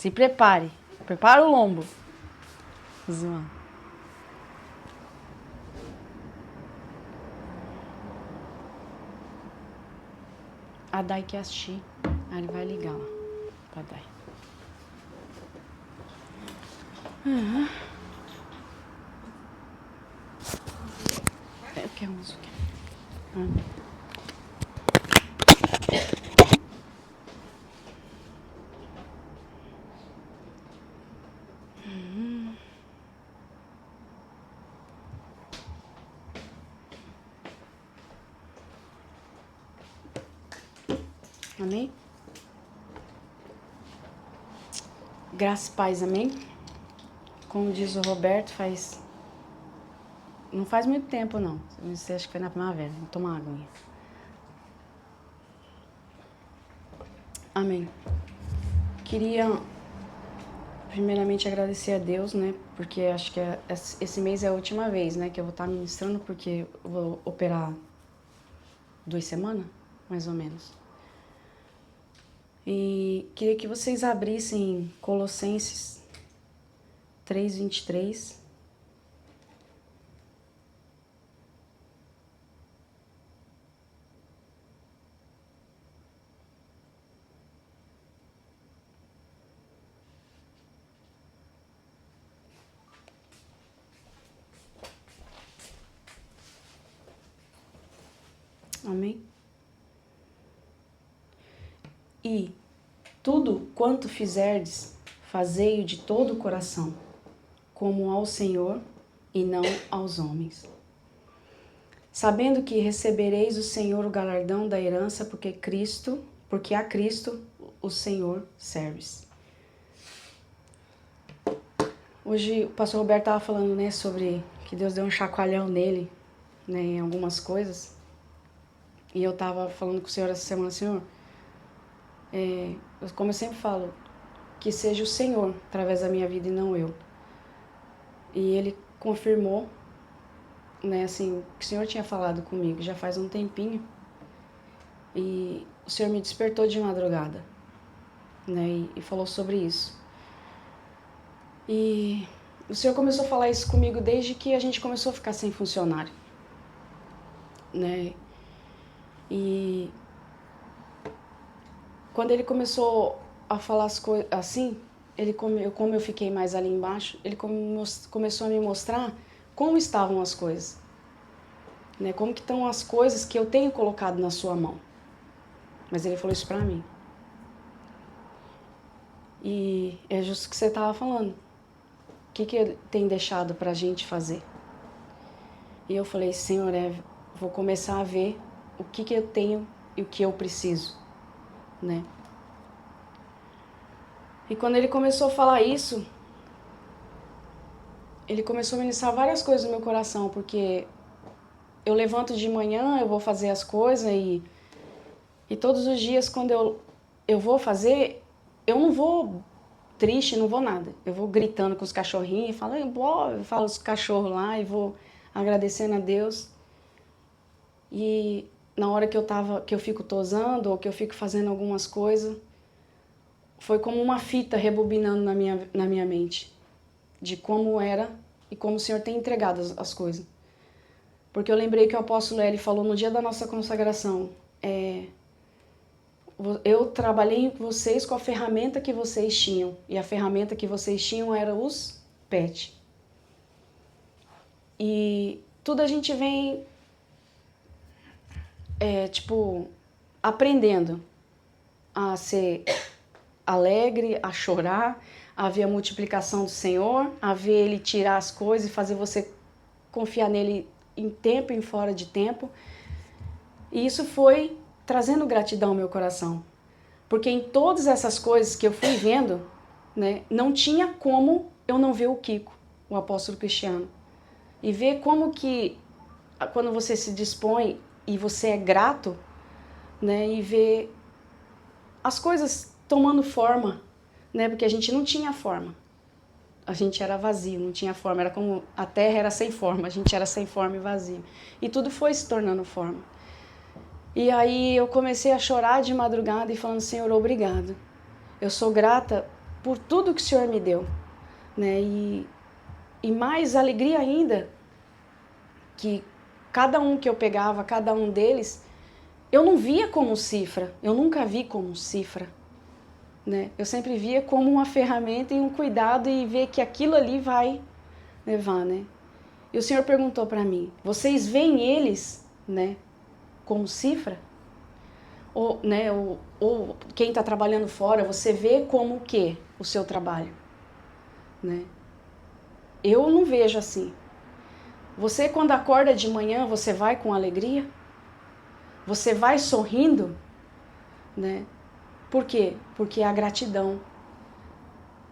Se prepare. Prepara o lombo. Zoando. A Dai quer assistir. Aí ele vai ligar lá pra Dai. Eu quero música. Amém? Graça e paz, amém? Como diz o Roberto, não faz muito tempo, não. Você acha que foi na primavera. Vou tomar uma aguinha. Amém. Queria, primeiramente, agradecer a Deus, né? Porque acho que esse mês é a última vez, né? Que eu vou estar ministrando, porque eu vou operar 2 semanas, mais ou menos. E queria que vocês abrissem Colossenses 3:23. Amém? E tudo quanto fizerdes, fazei-o de todo o coração, como ao Senhor e não aos homens. Sabendo que recebereis do Senhor o galardão da herança, porque a Cristo o Senhor serves. Hoje o pastor Roberto estava falando, né, sobre que Deus deu um chacoalhão nele, né, em algumas coisas. E eu estava falando com o Senhor essa semana, Senhor, como eu sempre falo, que seja o Senhor através da minha vida e não eu. E ele confirmou, né, assim, que o Senhor tinha falado comigo já faz um tempinho. E o Senhor me despertou de madrugada, né, e falou sobre isso. E o Senhor começou a falar isso comigo desde que a gente começou a ficar sem funcionário, né? E quando ele começou a falar as coisas assim, como eu fiquei mais ali embaixo, ele começou a me mostrar como estavam as coisas, né? Como que estão as coisas que eu tenho colocado na sua mão. Mas ele falou isso pra mim. E é justo o que você estava falando. O que ele tem deixado pra gente fazer? E eu falei, Senhor, vou começar a ver o que eu tenho e o que eu preciso, né? E quando ele começou a falar isso, ele começou a ministrar várias coisas no meu coração, porque eu levanto de manhã, eu vou fazer as coisas e todos os dias quando eu vou fazer, eu não vou triste, não vou nada. Eu vou gritando com os cachorrinhos, eu falo os cachorros lá e vou agradecendo a Deus. E na hora que eu fico tosando ou que eu fico fazendo algumas coisas, foi como uma fita rebobinando na minha mente de como era e como o Senhor tem entregado as coisas. Porque eu lembrei que o apóstolo Eli falou no dia da nossa consagração, eu trabalhei com vocês com a ferramenta que vocês tinham, e a ferramenta que vocês tinham era os PET. E tudo a gente vem aprendendo a ser alegre, a chorar, a ver a multiplicação do Senhor, a ver Ele tirar as coisas e fazer você confiar nele em tempo e em fora de tempo. E isso foi trazendo gratidão ao meu coração. Porque em todas essas coisas que eu fui vendo, né, não tinha como eu não ver o Kiko, o apóstolo Cristiano. E ver como que, quando você se dispõe e você é grato, né, e ver as coisas tomando forma, né, porque a gente não tinha forma. A gente era vazio, não tinha forma. Era como a terra era sem forma, a gente era sem forma e vazio. E tudo foi se tornando forma. E aí eu comecei a chorar de madrugada e falando, Senhor, obrigado. Eu sou grata por tudo que o Senhor me deu, né? E mais alegria ainda, que cada um que eu pegava, cada um deles, eu não via como cifra, eu nunca vi como cifra, né? Eu sempre via como uma ferramenta e um cuidado e ver que aquilo ali vai levar, né? E o Senhor perguntou para mim, vocês veem eles, né, como cifra? Ou, né, ou quem está trabalhando fora, você vê como o quê? O seu trabalho, né? Eu não vejo assim. Você, quando acorda de manhã, você vai com alegria? Você vai sorrindo, né? Por quê? Porque é a gratidão.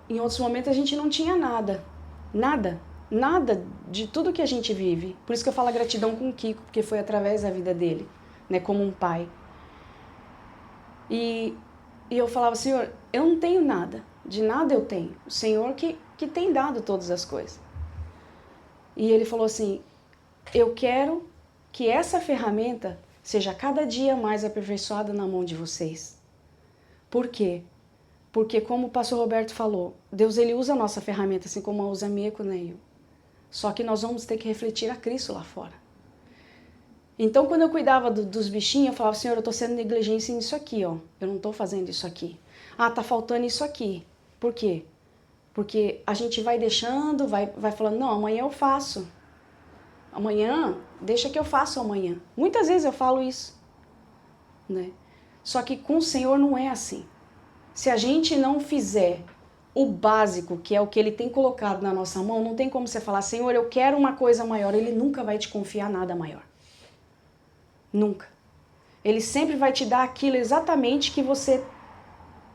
Em outros momentos a gente não tinha nada. Nada de tudo que a gente vive. Por isso que eu falo a gratidão com o Kiko, porque foi através da vida dele, né? Como um pai. E eu falava, Senhor, eu não tenho nada. De nada eu tenho. O Senhor que tem dado todas as coisas. E ele falou assim, eu quero que essa ferramenta seja cada dia mais aperfeiçoada na mão de vocês. Por quê? Porque como o pastor Roberto falou, Deus ele usa a nossa ferramenta assim como usa a minha com eu. Só que nós vamos ter que refletir a Cristo lá fora. Então quando eu cuidava dos bichinhos, eu falava, Senhor, eu estou sendo negligente nisso aqui, ó. Eu não estou fazendo isso aqui. Ah, tá faltando isso aqui. Por quê? Porque a gente vai deixando, vai falando, não, amanhã eu faço. Amanhã, deixa que eu faço amanhã. Muitas vezes eu falo isso, né? Só que com o Senhor não é assim. Se a gente não fizer o básico, que é o que Ele tem colocado na nossa mão, não tem como você falar, Senhor, eu quero uma coisa maior. Ele nunca vai te confiar nada maior. Nunca. Ele sempre vai te dar aquilo exatamente que você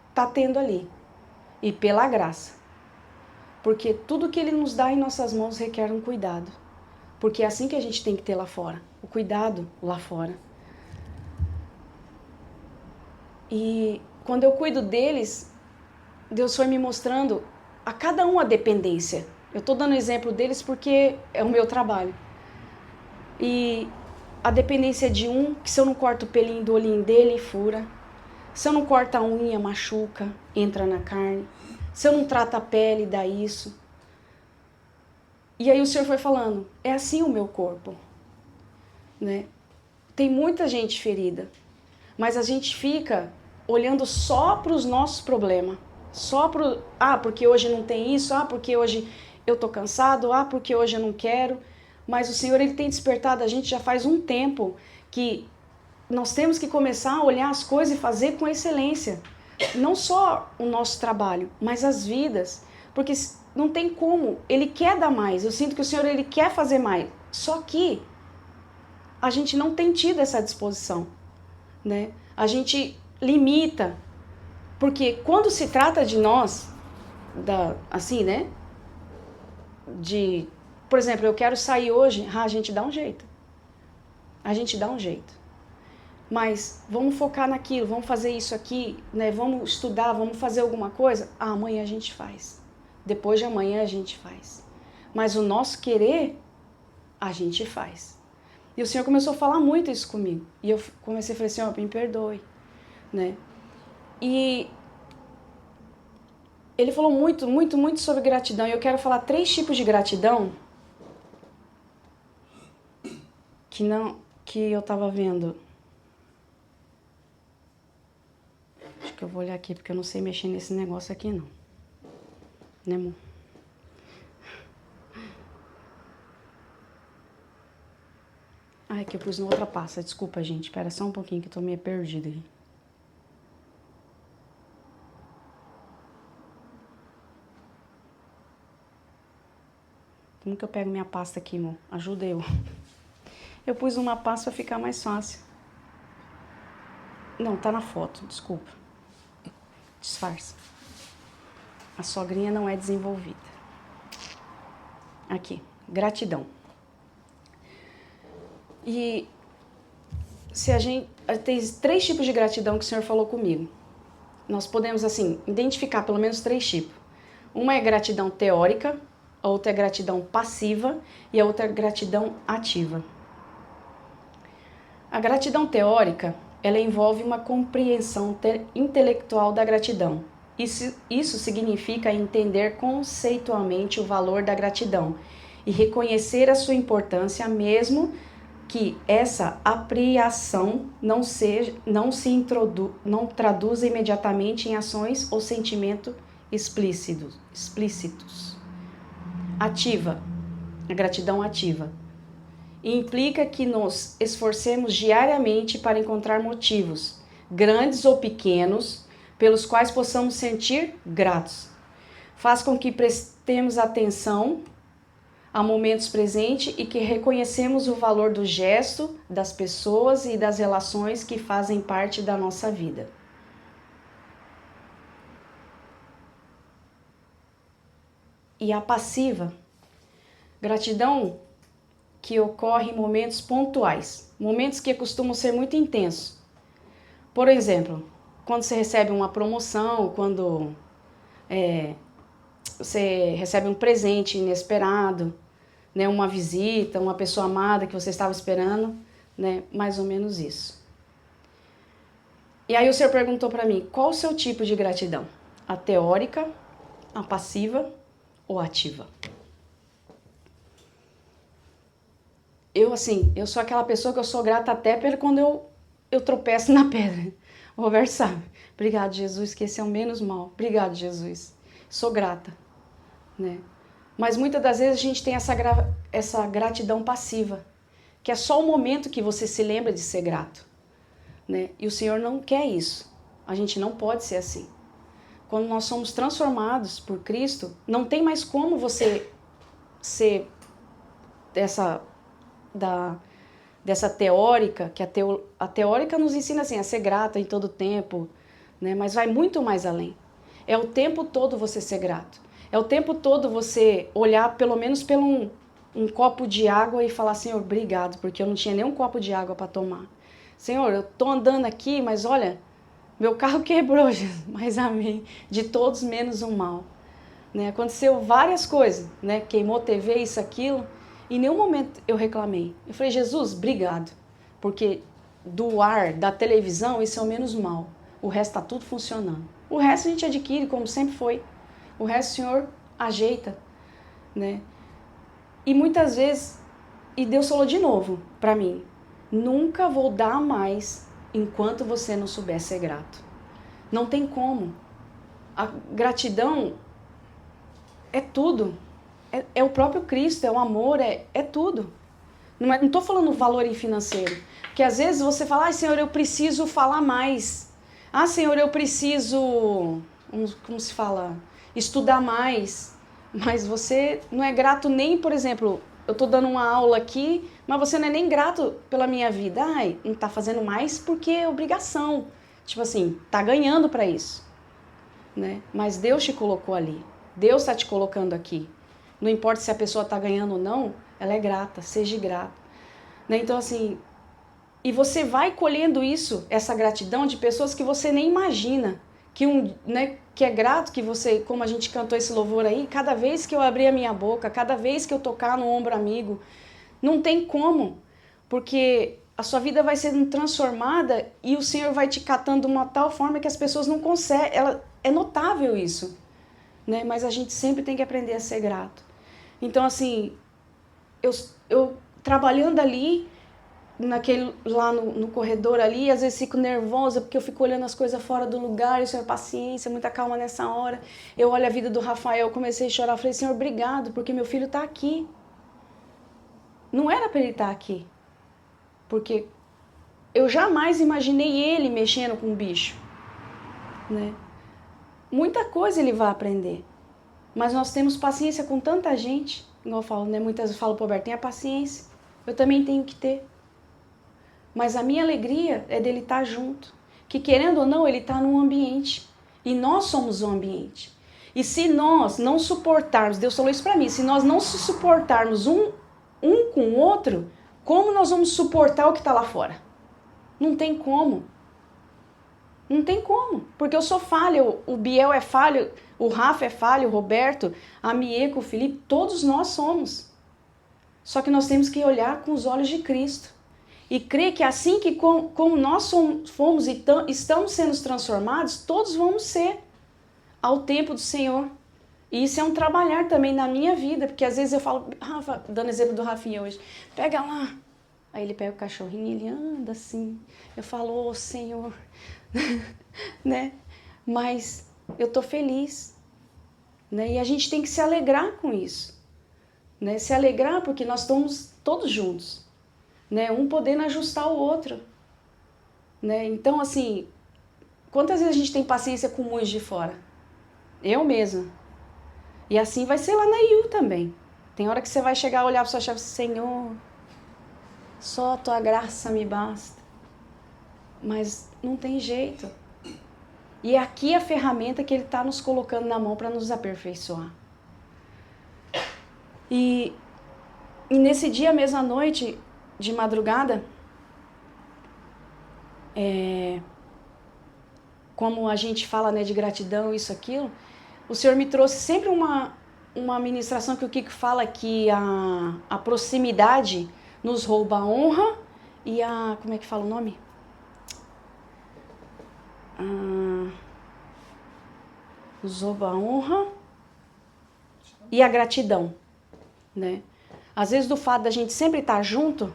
está tendo ali. E pela graça. Porque tudo que Ele nos dá em nossas mãos requer um cuidado. Porque é assim que a gente tem que ter lá fora. O cuidado lá fora. E quando eu cuido deles, Deus foi me mostrando a cada um a dependência. Eu estou dando exemplo deles porque é o meu trabalho. E a dependência de um, que se eu não corto o pelinho do olhinho dele, fura. Se eu não corto a unha, machuca, entra na carne. Se eu não trato a pele, dá isso. E aí o Senhor foi falando, é assim o meu corpo, né? Tem muita gente ferida, mas a gente fica olhando só para os nossos problemas, só para porque hoje não tem isso, porque hoje eu tô cansado, porque hoje eu não quero. Mas o Senhor ele tem despertado a gente já faz um tempo que nós temos que começar a olhar as coisas e fazer com excelência, não só o nosso trabalho, mas as vidas, porque não tem como, Ele quer dar mais, eu sinto que o Senhor ele quer fazer mais, só que a gente não tem tido essa disposição, né? A gente limita, porque quando se trata de nós, assim, né? Por exemplo, eu quero sair hoje, a gente dá um jeito. A gente dá um jeito. Mas vamos focar naquilo, vamos fazer isso aqui, né? Vamos estudar, vamos fazer alguma coisa. Amanhã a gente faz. Depois de amanhã a gente faz. Mas o nosso querer, a gente faz. E o Senhor começou a falar muito isso comigo. E eu comecei a falar, Senhor, me perdoe, né? E Ele falou muito, muito, muito sobre gratidão. E eu quero falar 3 tipos de gratidão que eu tava vendo. Acho que eu vou olhar aqui, porque eu não sei mexer nesse negócio aqui, não. Né, amor? Ai, que eu pus na outra pasta. Desculpa, gente. Espera só um pouquinho que eu tô meio perdida aí. Como que eu pego minha pasta aqui, amor? Ajuda eu. Eu pus uma pasta pra ficar mais fácil. Não, tá na foto. Desculpa. Disfarça. A sogrinha não é desenvolvida. Aqui. Gratidão. E se a gente tem 3 tipos de gratidão que o Senhor falou comigo. Nós podemos, assim, identificar pelo menos 3 tipos. Uma é gratidão teórica, a outra é gratidão passiva e a outra é gratidão ativa. A gratidão teórica, ela envolve uma compreensão intelectual da gratidão. Isso significa entender conceitualmente o valor da gratidão e reconhecer a sua importância, mesmo que essa apreensão não traduza imediatamente em ações ou sentimentos explícitos. Ativa, a gratidão ativa. Implica que nos esforcemos diariamente para encontrar motivos, grandes ou pequenos, pelos quais possamos sentir gratos. Faz com que prestemos atenção a momentos presentes e que reconhecemos o valor do gesto, das pessoas e das relações que fazem parte da nossa vida. E a passiva, gratidão que ocorre em momentos pontuais, momentos que costumam ser muito intensos. Por exemplo, quando você recebe uma promoção, quando você recebe um presente inesperado, né, uma visita, uma pessoa amada que você estava esperando, né, mais ou menos isso. E aí o Senhor perguntou para mim, qual o seu tipo de gratidão? A teórica, a passiva ou a ativa? Eu sou aquela pessoa que eu sou grata até quando eu tropeço na pedra. O Roberto sabe. Obrigado, Jesus, que esse é o menos mal. Obrigado, Jesus. Sou grata, né? Mas muitas das vezes a gente tem essa gratidão passiva, que é só o momento que você se lembra de ser grato, né? E o Senhor não quer isso. A gente não pode ser assim. Quando nós somos transformados por Cristo, não tem mais como você ser dessa teórica, que a teórica nos ensina assim, a ser grata em todo tempo, né? Mas vai muito mais além. É o tempo todo você ser grato. É o tempo todo você olhar pelo menos pelo um copo de água e falar, Senhor, obrigado, porque eu não tinha nem um copo de água para tomar. Senhor, eu tô andando aqui, mas olha, meu carro quebrou, mas amém. De todos menos um mal. Né? Aconteceu várias coisas, né? Queimou TV, isso, aquilo. Em nenhum momento eu reclamei. Eu falei, Jesus, obrigado. Porque do ar, da televisão, isso é o menos mal. O resto está tudo funcionando. O resto a gente adquire, como sempre foi. O resto o Senhor ajeita, né? E muitas vezes, e Deus falou de novo para mim, nunca vou dar mais enquanto você não souber ser grato. Não tem como. A gratidão é tudo. É o próprio Cristo, é o amor, é tudo. Não estou falando valor financeiro. Porque às vezes você fala, Senhor, eu preciso falar mais. Senhor, eu preciso, como se fala, estudar mais. Mas você não é grato nem, por exemplo, eu estou dando uma aula aqui, mas você não é nem grato pela minha vida. Não está fazendo mais porque é obrigação. Tipo assim, está ganhando para isso. Né? Mas Deus te colocou ali. Deus está te colocando aqui. Não importa se a pessoa está ganhando ou não, ela é grata, seja grata. Né? Então, assim, e você vai colhendo isso, essa gratidão de pessoas que você nem imagina. Que é grato que você, como a gente cantou esse louvor aí, cada vez que eu abrir a minha boca, cada vez que eu tocar no ombro amigo, não tem como, porque a sua vida vai sendo transformada e o Senhor vai te catando de uma tal forma que as pessoas não conseguem, é notável isso, né? Mas a gente sempre tem que aprender a ser grato. Então, assim, eu trabalhando ali, lá no corredor ali, às vezes fico nervosa porque eu fico olhando as coisas fora do lugar, isso é paciência, muita calma nessa hora. Eu olho a vida do Rafael, comecei a chorar, falei, Senhor, obrigado, porque meu filho está aqui. Não era para ele estar aqui, porque eu jamais imaginei ele mexendo com um bicho, né? Muita coisa ele vai aprender, mas nós temos paciência com tanta gente, igual eu falo, né? Muitas vezes eu falo pro Roberto, tenha paciência, eu também tenho que ter. Mas a minha alegria é dele estar junto. Que querendo ou não, ele está num ambiente. E nós somos o ambiente. E se nós não suportarmos, Deus falou isso para mim, se nós não se suportarmos um com o outro, como nós vamos suportar o que está lá fora? Não tem como. Não tem como. Porque eu sou falha, o Biel é falho, o Rafa é falho, o Roberto, a Mieco, o Felipe, todos nós somos. Só que nós temos que olhar com os olhos de Cristo. E crer que assim que como nós fomos e estamos sendo transformados, todos vamos ser. ao tempo do Senhor. E isso é um trabalhar também na minha vida, porque às vezes eu falo, Rafa, dando exemplo do Rafinha hoje, pega lá. Aí ele pega o cachorrinho e ele anda assim. Eu falo, Senhor, né? Mas eu tô feliz, né? E a gente tem que se alegrar com isso, né? Se alegrar porque nós estamos todos juntos, né? Um podendo ajustar o outro, né? Então, assim, quantas vezes a gente tem paciência com o de fora? Eu mesma. E assim vai ser lá na IU também. Tem hora que você vai chegar a olhar para sua chefe, Senhor, só a tua graça me basta. Mas não tem jeito. E é aqui a ferramenta que ele está nos colocando na mão para nos aperfeiçoar. E nesse dia mesmo à noite, de madrugada, como a gente fala, né, de gratidão, isso, aquilo, o Senhor me trouxe sempre uma ministração que o Kiko fala que a proximidade nos rouba a honra e a... Como é que fala o nome? Nos rouba a honra e a gratidão, né? Às vezes do fato da gente sempre estar junto,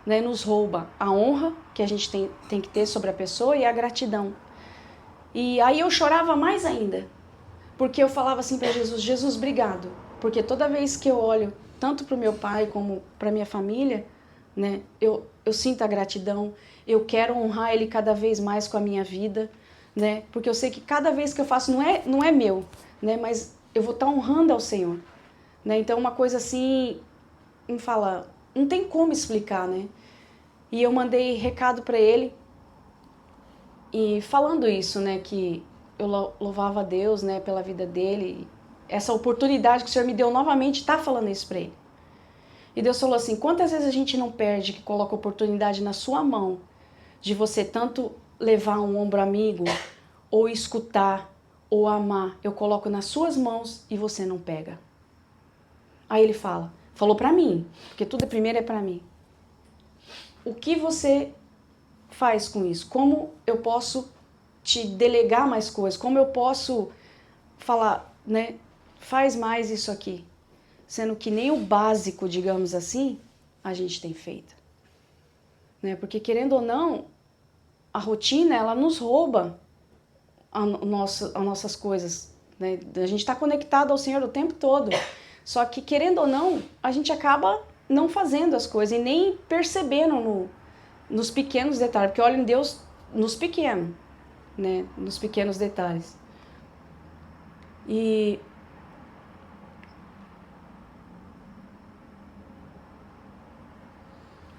né, nos rouba a honra que a gente tem que ter sobre a pessoa e a gratidão. E aí eu chorava mais ainda, porque eu falava assim para Jesus, Jesus, obrigado, porque toda vez que eu olho tanto para o meu pai como para minha família, né, eu sinto a gratidão, eu quero honrar ele cada vez mais com a minha vida, né, porque eu sei que cada vez que eu faço não é meu, né, mas eu vou estar honrando ao Senhor, né, então uma coisa assim, não tem como explicar, né, e eu mandei recado para ele, e falando isso, né, que eu louvava a Deus, né, pela vida dele, essa oportunidade que o Senhor me deu novamente, tá falando isso para ele. E Deus falou assim, quantas vezes a gente não perde que coloca a oportunidade na sua mão, de você tanto levar um ombro amigo, ou escutar, ou amar, eu coloco nas suas mãos e você não pega. Aí ele falou para mim, porque tudo primeiro é para mim. O que você faz com isso? Como eu posso te delegar mais coisas? Como eu posso falar, né? Faz mais isso aqui. Sendo que nem o básico, digamos assim, a gente tem feito. Né? Porque querendo ou não, a rotina, ela nos rouba as nossas coisas. Né? A gente está conectado ao Senhor o tempo todo. Só que querendo ou não, a gente acaba não fazendo as coisas e nem percebendo nos pequenos detalhes, porque olha em Deus nos pequenos, né? Nos pequenos detalhes. E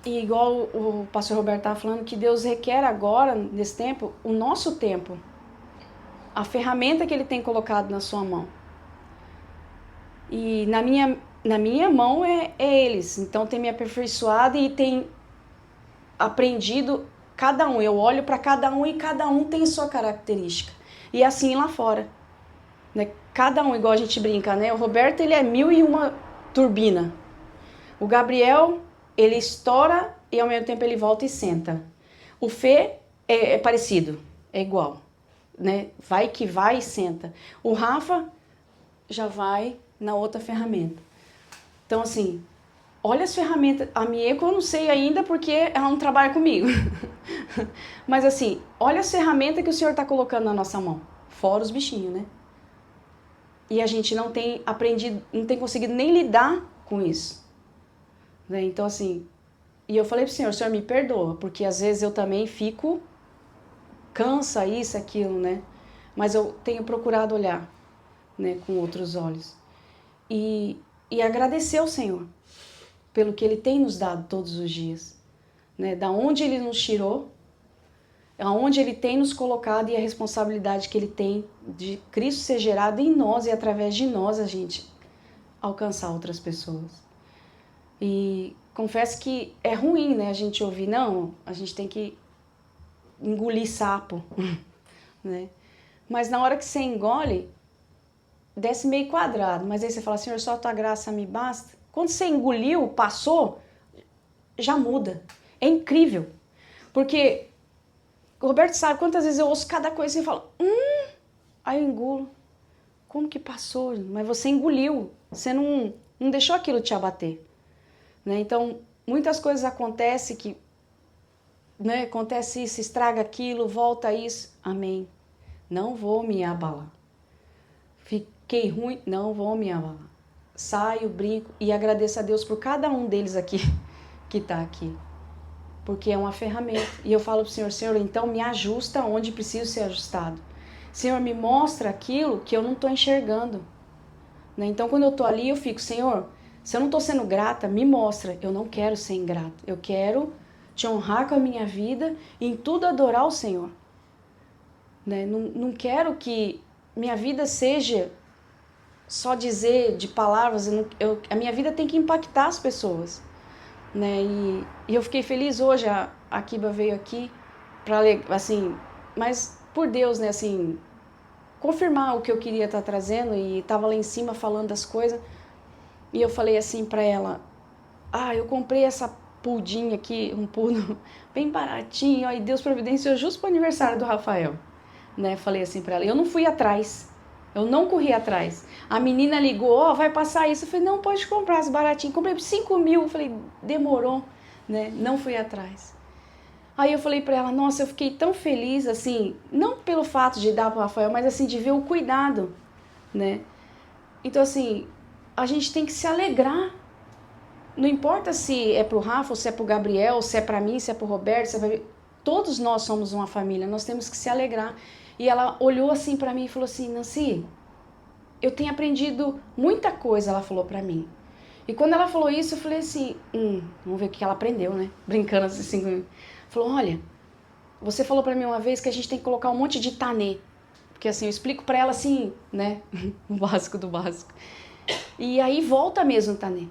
igual o pastor Roberto estava falando, que Deus requer agora, nesse tempo, o nosso tempo. A ferramenta que Ele tem colocado na sua mão. E na minha mão é eles. Então tem me aperfeiçoado e tem aprendido cada um. Eu olho para cada um e cada um tem sua característica. E assim lá fora. Né? Cada um, igual a gente brinca, né? O Roberto, ele é 1001 turbina. O Gabriel, ele estoura e ao mesmo tempo ele volta e senta. O Fê é parecido, é igual. Né? Vai que vai e senta. O Rafa já vai na outra ferramenta. Então, assim, olha as ferramentas. A Mieko eu não sei ainda porque ela não trabalha comigo. Mas assim, olha as ferramentas que o Senhor está colocando na nossa mão. Fora os bichinhos, né? E a gente não tem aprendido, não tem conseguido nem lidar com isso. Né? Então, assim, e eu falei pro Senhor me perdoa, porque às vezes eu também fico, cansa isso, aquilo, né? Mas eu tenho procurado olhar, né, com outros olhos. E agradecer ao Senhor pelo que Ele tem nos dado todos os dias. Né? Da onde Ele nos tirou, aonde Ele tem nos colocado e a responsabilidade que Ele tem de Cristo ser gerado em nós e através de nós a gente alcançar outras pessoas. E confesso que é ruim, né, a gente ouvir, não, a gente tem que engolir sapo, né? Mas na hora que você engole, desce meio quadrado, mas aí você fala, Senhor, só a tua graça me basta. Quando você engoliu, passou, já muda. É incrível. Porque o Roberto sabe quantas vezes eu ouço cada coisa e falo, aí eu engulo. como que passou? Mas você engoliu, você não deixou aquilo te abater. Né? Então, muitas coisas acontecem que, né, acontece isso, estraga aquilo, volta isso. Amém. Não vou me abalar. Fiquei ruim, não vou me abalar. Saio, brinco e agradeço a Deus por cada um deles aqui, que está aqui. Porque é uma ferramenta. E eu falo para o Senhor, Senhor, então me ajusta onde preciso ser ajustado. Senhor, me mostra aquilo que eu não estou enxergando. Né? Então, quando eu estou ali, eu fico, Senhor, se eu não estou sendo grata, me mostra. Eu não quero ser ingrata. Eu quero te honrar com a minha vida e em tudo adorar o Senhor. Né? Não quero que minha vida seja só dizer de palavras. A minha vida tem que impactar as pessoas. Né? E eu fiquei feliz hoje, a Kiba veio aqui para, assim, mas por Deus, né, assim, confirmar o que eu queria estar trazendo, e estava lá em cima falando das coisas, e eu falei assim para ela, eu comprei essa pudim aqui, um pudim bem baratinho, e Deus providenciou justo para o aniversário do Rafael, né, falei assim para ela, eu não fui atrás, eu não corri atrás, a menina ligou, vai passar isso, eu falei, não, pode comprar as baratinhas, comprei por 5 mil, eu falei, demorou, né, não fui atrás. Aí eu falei pra ela, nossa, eu fiquei tão feliz, assim, não pelo fato de dar pro Rafael, mas assim, de ver o cuidado, né? Então, assim, a gente tem que se alegrar. Não importa se é pro Rafa, ou se é pro Gabriel, se é pra mim, se é pro Roberto, se é pra... Todos nós somos uma família, nós temos que se alegrar. E ela olhou assim pra mim e falou assim, Nancy, eu tenho aprendido muita coisa, ela falou pra mim. E quando ela falou isso, eu falei assim, vamos ver o que ela aprendeu, né? Brincando assim. Falou, olha, você falou pra mim uma vez que a gente tem que colocar um monte de tanê. Porque assim, eu explico pra ela assim, né? O básico do básico. E aí volta mesmo o tanê.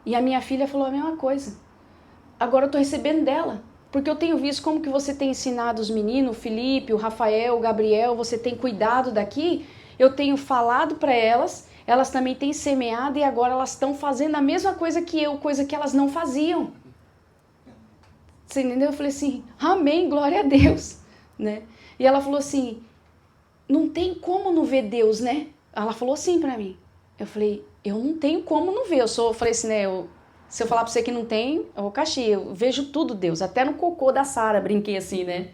E a minha filha falou a mesma coisa. Agora eu tô recebendo dela. Porque eu tenho visto como que você tem ensinado os meninos, o Felipe, o Rafael, o Gabriel, você tem cuidado daqui. Eu tenho falado pra elas, elas também têm semeado e agora elas estão fazendo a mesma coisa que eu, coisa que elas não faziam. Você entendeu? Eu falei assim, amém, glória a Deus, né? E ela falou assim, não tem como não ver Deus, né? Ela falou assim pra mim. Eu falei, eu não tenho como não ver. Eu falei assim, né? Se eu falar pra você que não tem, eu vou caixi, eu vejo tudo, Deus. Até no cocô da Sara, brinquei assim, né?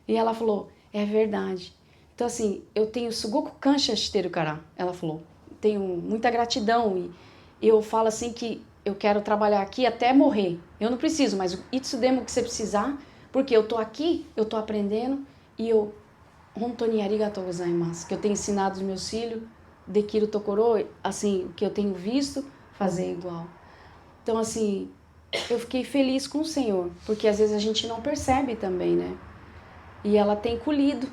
E ela falou, é verdade. Então assim, eu tenho sugoku kancha shiteru kara. Ela falou, tenho muita gratidão. E eu falo assim que eu quero trabalhar aqui até morrer. Eu não preciso, mas isso demo que você precisar, porque eu tô aqui, eu tô aprendendo e eu hontoni arigatou gozaimasu, que eu tenho ensinado os meus filhos, dekiru tokoro, assim, que eu tenho visto fazer igual. Então assim, eu fiquei feliz com o Senhor, porque às vezes a gente não percebe também, né? E ela tem colhido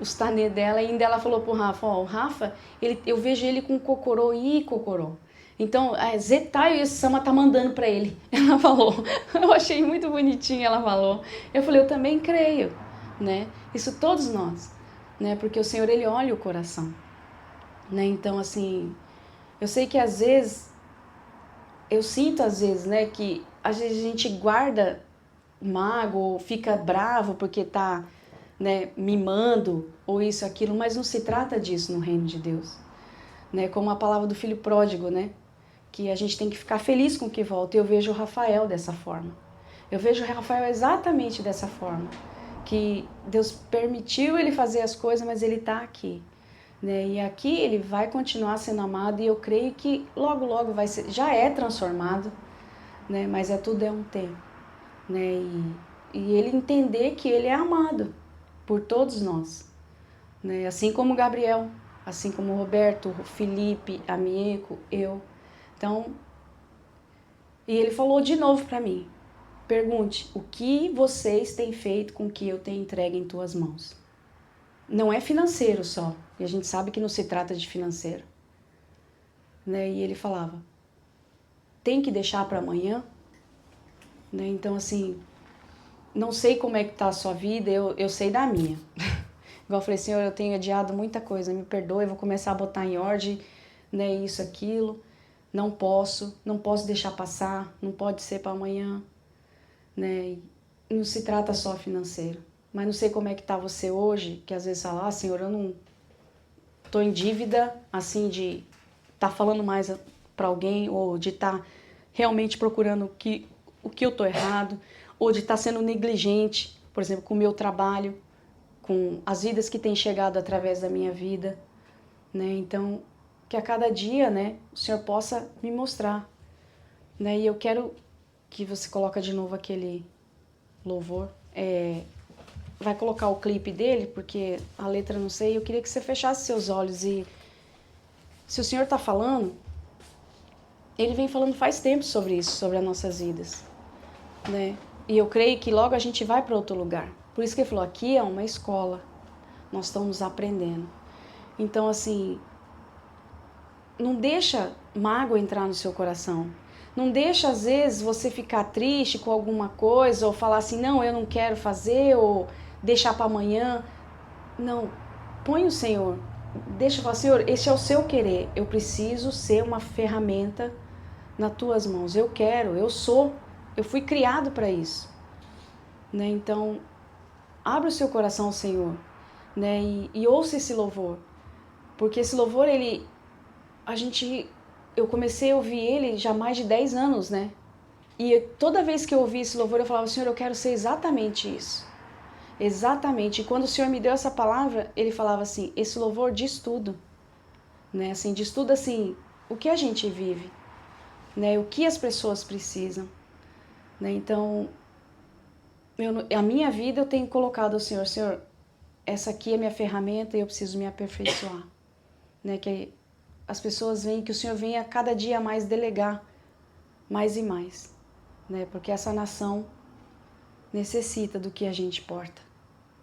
os tanê dela, e ainda ela falou pro Rafa, o Rafa, eu vejo ele com cocorô e cocorô. Então, Zetai e esse Sama tá mandando pra ele. Ela falou. Eu achei muito bonitinho, ela falou. Eu falei, eu também creio, né? Isso todos nós, né? Porque o Senhor, Ele olha o coração, né? Então, assim, eu sei que às vezes, eu sinto às vezes, né, que às vezes a gente guarda mágoa, ou fica bravo porque tá, né, mimando, ou isso, aquilo, mas não se trata disso no reino de Deus, né? Como a palavra do filho pródigo, né? Que a gente tem que ficar feliz com o que volta. Eu vejo o Rafael dessa forma. Eu vejo o Rafael exatamente dessa forma. Que Deus permitiu ele fazer as coisas, mas ele está aqui. Né? E aqui ele vai continuar sendo amado e eu creio que logo, logo vai ser, já é transformado, né? Mas tudo é um tempo. Né? E ele entender que ele é amado por todos nós. Né? Assim como o Gabriel, assim como o Roberto, o Felipe, a Mieko, eu. Então, e ele falou de novo para mim, pergunte, o que vocês têm feito com o que eu tenho entregue em tuas mãos? Não é financeiro só, e a gente sabe que não se trata de financeiro. Né? E ele falava, tem que deixar para amanhã? Né? Então, assim, não sei como é que tá a sua vida, eu sei da minha. Igual eu falei, Senhor, eu tenho adiado muita coisa, me perdoe, eu vou começar a botar em ordem, né, isso, aquilo. Não posso deixar passar, não pode ser para amanhã, né? E não se trata só financeiro. Mas não sei como é que tá você hoje, que às vezes fala, Senhor, eu tô em dívida, assim, de estar falando mais para alguém, ou de estar realmente procurando o que eu tô errado, ou de estar sendo negligente, por exemplo, com o meu trabalho, com as vidas que têm chegado através da minha vida, né? Então, que a cada dia, né, o Senhor possa me mostrar, né? E eu quero que você coloque de novo aquele louvor. Vai colocar o clipe dele, porque a letra eu não sei. Eu queria que você fechasse seus olhos e, se o Senhor está falando, Ele vem falando faz tempo sobre isso, sobre as nossas vidas, né? E eu creio que logo a gente vai para outro lugar. Por isso que Ele falou, aqui é uma escola, nós estamos aprendendo. Então, assim, não deixa mágoa entrar no seu coração. Não deixa, às vezes, você ficar triste com alguma coisa, ou falar assim, não, eu não quero fazer, ou deixar para amanhã. Não, põe o Senhor. Deixa eu falar, Senhor, esse é o seu querer. Eu preciso ser uma ferramenta nas tuas mãos. Eu quero, eu sou. Eu fui criado para isso. Né? Então, abre o seu coração ao Senhor, né? E ouça esse louvor. Porque esse louvor, eu comecei a ouvir ele já há mais de 10 anos, né? E toda vez que eu ouvia esse louvor, eu falava, Senhor, eu quero ser exatamente isso. Exatamente. E quando o Senhor me deu essa palavra, Ele falava assim, esse louvor diz tudo. Né? Assim, diz tudo assim, o que a gente vive, né? O que as pessoas precisam. Né? Então, a minha vida eu tenho colocado ao Senhor, Senhor, essa aqui é minha ferramenta e eu preciso me aperfeiçoar. Né? Que as pessoas veem, que o Senhor venha a cada dia mais delegar mais e mais. Né? Porque essa nação necessita do que a gente porta.